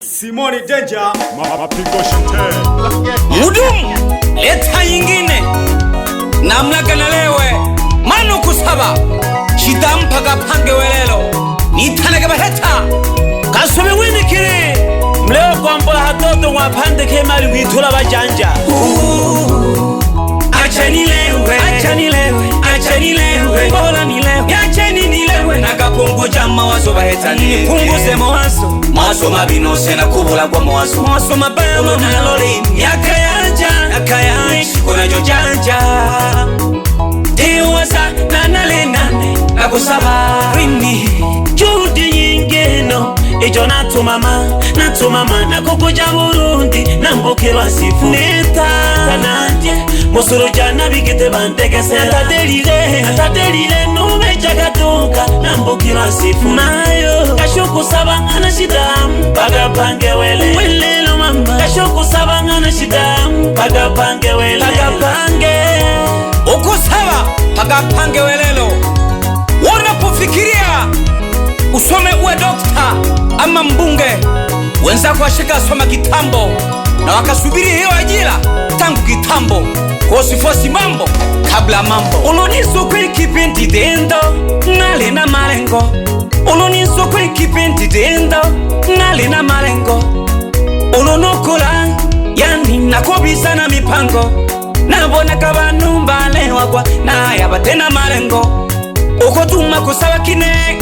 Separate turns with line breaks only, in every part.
Simoni Danger mapigo shite
Mudumu leta yingine namlaganalewe manu kusaba shidampa gapange welelo nitanege baheta kasome winikire mleo kwambola hatoto wapande kemali witula bajanja achanilewe bola nilewe yacheni nilewe nagapungu jama wazo baheta nipunguze mawazo mabinose na kubula kwa mawazo mabaya nalori yakayanja kuna jojanja Tiwasa nanalenane nakusaba rini Judi nyingeno Ejo natumama nakukuja Burundi Nambukirwa sifu Neta tanandye Musuru jana bigite bandegese Atadelile numeja gatuka Nambukirwa sifu Mayo Kashuku sabangana shidamu Pagapange wele Welelo mamba Kashuku sabangana shidamu Pagapange wele Pagapange Ukusaba pagapange welelo unapofikiria usome uwe dokta ama mbunge wenzako washika soma kitambo na wakasubiri hiyo ajira tangu kitambo kwa sifosi mambo kabla mambo ulonizo kwenye kipindi dendo nale na malengo ulonizo kwenye kipindi dendo nale na malengo ulonokula yani nakobisa na mipango nabona kabanu mbale wakwa na yabatena malengo ukotuma kusaba kine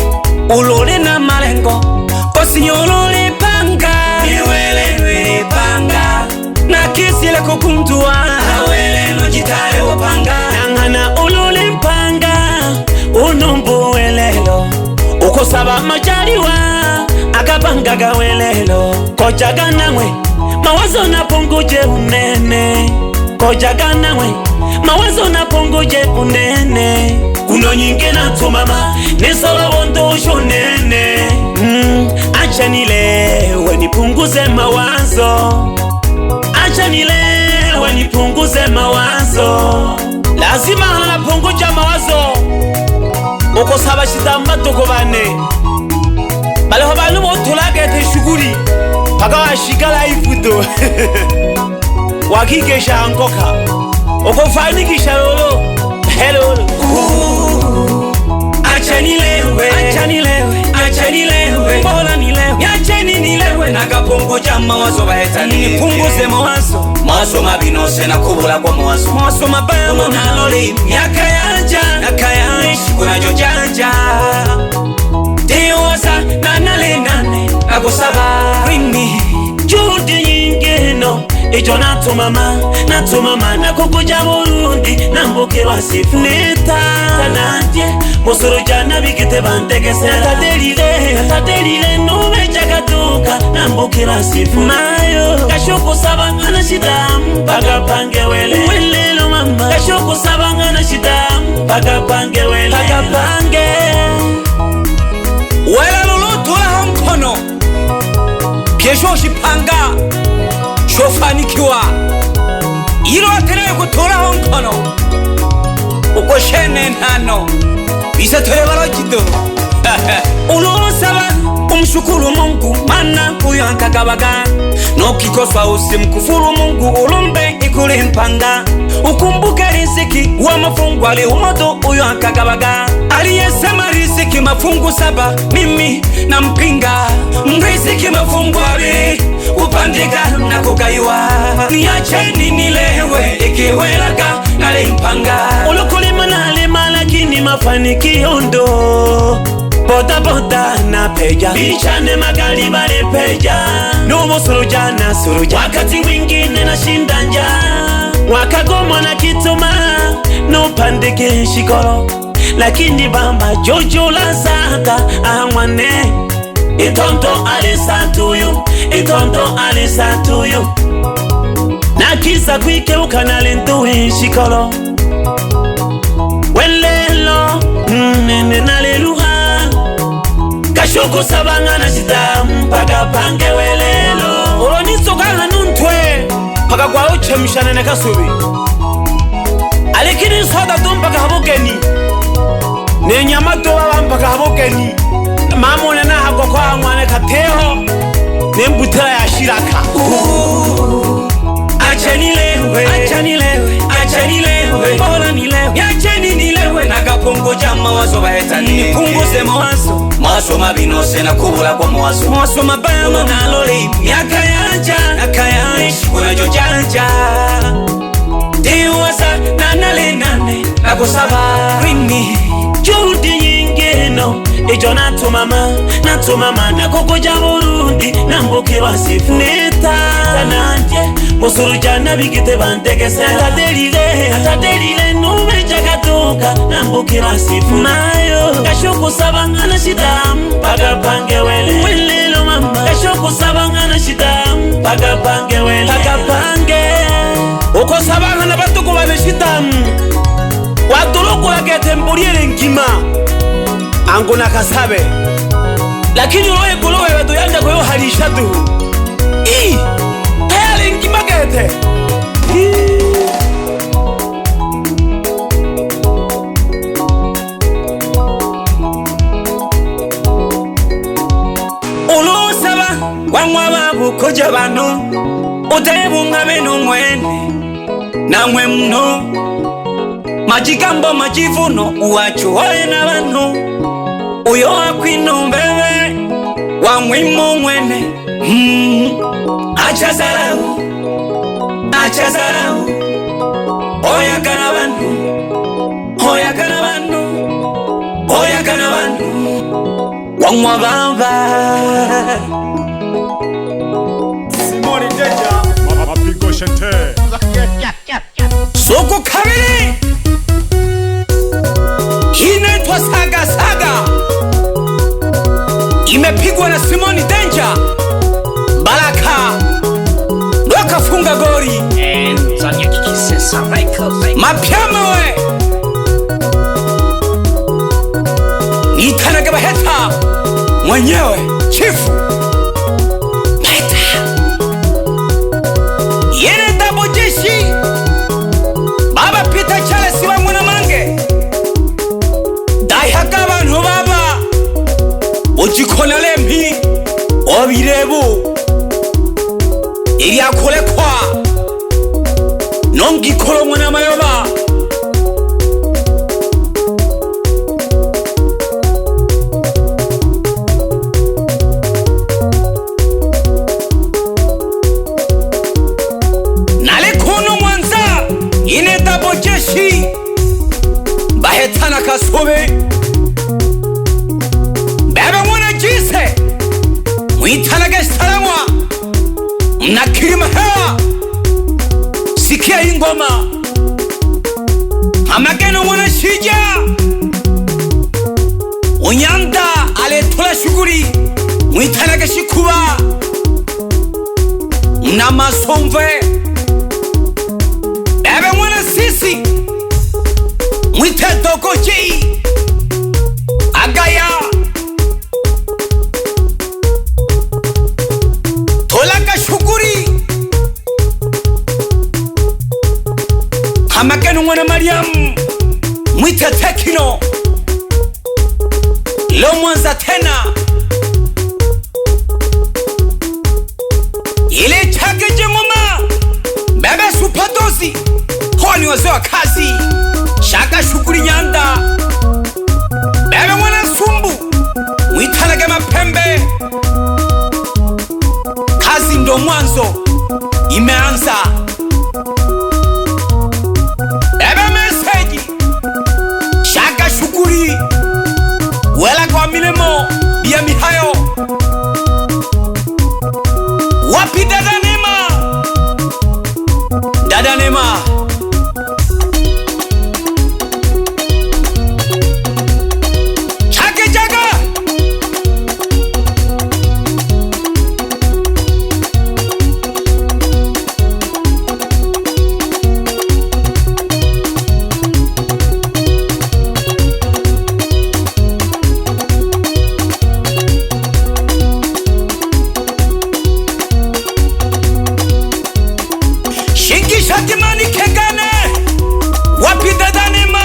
ulole na malengo osinyolole panga niwele panga na kisile kukuntua awele no jitale wapanga nangana ulole panga unombo welelo ukosaba majaliwa akapanga gawelelo kochaga nawe mawazo na punguje unene Kojaga nawe mawazo na ponguje unene Kuno nyinge na tumama Nisolo wondo shonene Acha nilewe nipunguze mawazo Acha nilewe nipunguze mawazo Lazima hala punguja mawazo Uko saba shitamba toko bane Baleho banu motulage te shuguri Paka wa shigala ifudo Wakikesha ankoka Okofanikisha lolo Hello Achanilewe Bola nilewe Yacheni nilewe Nagapungu jama wazo baheta nipunguze mawazo mabinose na kubula kwa mawazo mabaya nalori yakayanja kuna jojanja Tiwasa nanalenane nakusaba rini Judi nyingeno Ejo natumama nakukuja Burundi Nambukirwa sifu Neta tanandye Musuru jana bigite bandegese Atadelile numeja gatuka Nambukirwa sifu Mayo Kashuku sabangana shidamu Pagapange wele Welelo mama Kashuku sabangana shidamu Pagapange wele Pagapange Wela lulutula mkono Kesho shipanga Shofanikiwa Ilo aterewe kutola honkono Uko shene nano Bisa tole wala jido Ululu saba umshukuru Mungu Mana uyo ankagabaga Nokikoswa usimkufuru Mungu Ulumbe ikuli mpanga Ukumbuke riziki wa mafungu Ali umoto uyo ankagabaga Aliyesema riziki mafungu saba Mimi na mpinga Riziki mafungu ali Upandika na kukaiwa Niacheni nilewe Ikiwelaka nale mpanga Ulukulima nalima lakini mafanikio ndo Boda na peja Bichane magali bale peja Numu surujana Wakati wingine na shindanja Wakagoma na kituma Nupandike shikoro Lakini bamba jojo la saka Amwane Itondo alisa tuyu Na kisa kwike ukanale ntuwe shikoro Welelo Nene naleluha Kashuku sabangana shidamu Pagapange welelo Oloniso kanga nuntwe Paka kwa uche mshanene kasubi Alikini soda tumpaka habukeni Nenyamato wala mpaka habukeni Mamone na hako kwa mwane kateho
nembutera ya shiraka.
Achanilewe, bora nilewe, yacheni nilewe nagapongo cha mawazo bahetani nipunguze mawazo mabinose na kubula kwa mawazo mabaya nalole yakayanja kuna jojanja Diwasa nane nakusaba rini Judi nyingeno Ejo natumama nakokoja Burundi nambuke wasifu Neta nanje Musuru jana bigite bandegese Atadelile numeja katuka nambuke wasifu Mayo Kashoku sabangana shidamu Paga pange wele Welelo mama Kashoku sabangana shidamu Paga pange wele Paga pange Uko sabangana batuku wale shidamu Watuluku lake temburiele nkima Angu nakasabe Lakini uloe kuloe wetu yanda kwa yo halishatu Hayale nkima kete Ulu saba Wangwa babu koja banu Utebu ngabenu mwene Na mwe mno Majigambo majivuno uwachu wae na banu Uyo wakwinu mbebe Wa mwimu mwene Acha zarau Oya kana banu Wangwa bamba
Simoni Danger Mapigo Shante
Suku kabili Inaitwa Saga Imepigwa na Simoni Danger Baraka Ndoka funga gori Mapyama we Nitanage baheta Mwenyewe Chifu Meta Yene Dabo Jeshi Baba Peter Charles wa mwana mange Daihaka abantu baba Ujikona lempi Obirebu Iriakole kwa Nongikolo mwana mayoba Nalikuno Mwanza Ine Dabo Jeshi Bahetana Kasube Bebe mwana jise Mwitanage salamwa Mnakirima hewa Sikia ingoma Amageno mwana shija Unyanda aletula shuguri Mwitanage shikuba Mnamasomve Bebe mwana sisi Mwite dogoji Agaya Tolaka shuguri Hamakenu mwana Mariam Mwite tekino Lo Mwanza tena Ile chake jengoma Bebe supadozi Honi wazee wa kazi Shaka shuguri nyanda Bebe mwana sumbu Mwitanage mapembe Kazi ndo mwanzo Imeanza Bebe meseji Shaka shuguri Wela kwa milemo Bia mihayo Wapi dada Nema Dada Nema Chake jaga Shatimani kegane Wapi dada Nema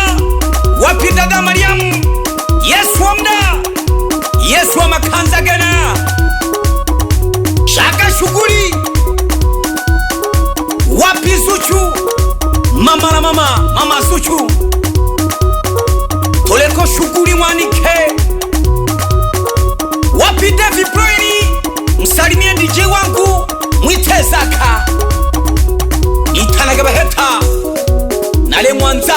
Wapi dada Mariam Yesu wa mda Yesu wa makanza gena Shaka mama Suchu toleko shughuli mwanike wapi David Broini msalimie DJ wangu Mwitezaka itanaga baheta nale Mwanza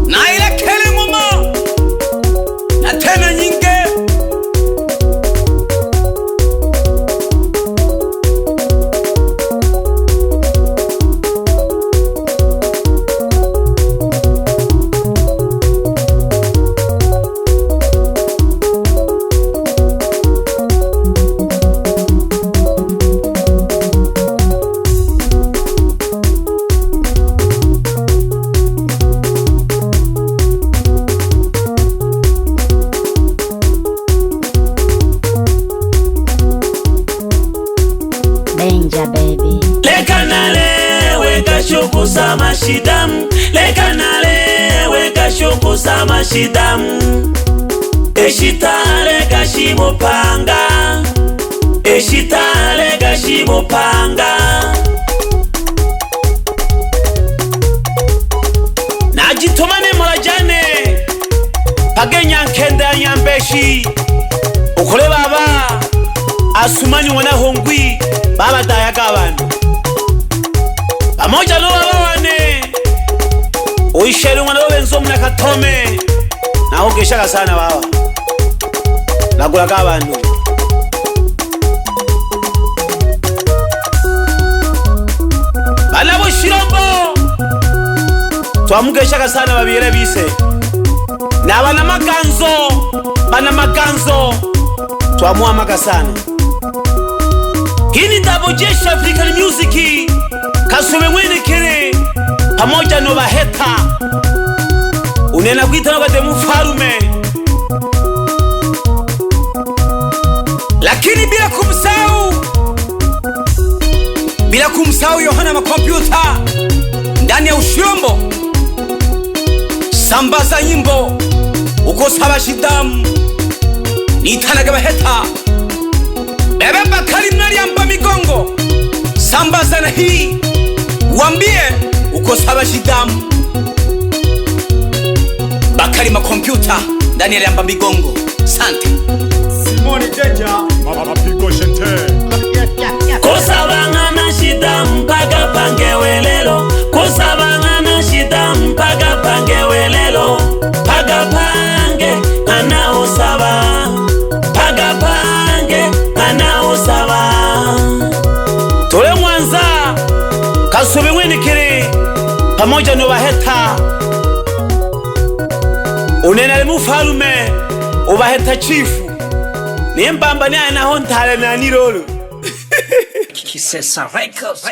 na ile kele mama na tena nyinge
Sama shidam leka nale weka shoko sama shidam eshita leka shimo panga eshita leka shimo panga najitomane molajane pagenya nkenda nyambeshi ukole baba asumani wana hongwi baba dayaga abantu pamoja no wawane uisheri mwana wenzo mna katome na hongeshaka sana baba nagulaga abantu bana bo shirombo twamugeshaka sana babire bise na bana makanzo twamuamaka sana hini Double J African Music Kasube mwene kere pamoja no baheta unena kuita na kwa mfarume
lakini bila kumsahau Yohana makompyuta ndani ya ushirombo sambaza nyimbo uko saba shidamu nitanaga baheta bebe Bakari mnaliamba migongo sambaza na hii wambie uko saba shidamu Bakari makompyuta ndani ya liamba migongo sante
Simoni Jeja Mapingo Shente
Kosabanga na shidamu paga pange welelo Kosabanga na shidamu paga pange welelo Paga pange ana osaba Paga pange ana osaba Tole Mwanza Kasube mwene kere pamoja no baheta unena mufarume ubaheta chifu nimbamba naye naho ntale na nirolo
Kisesa Records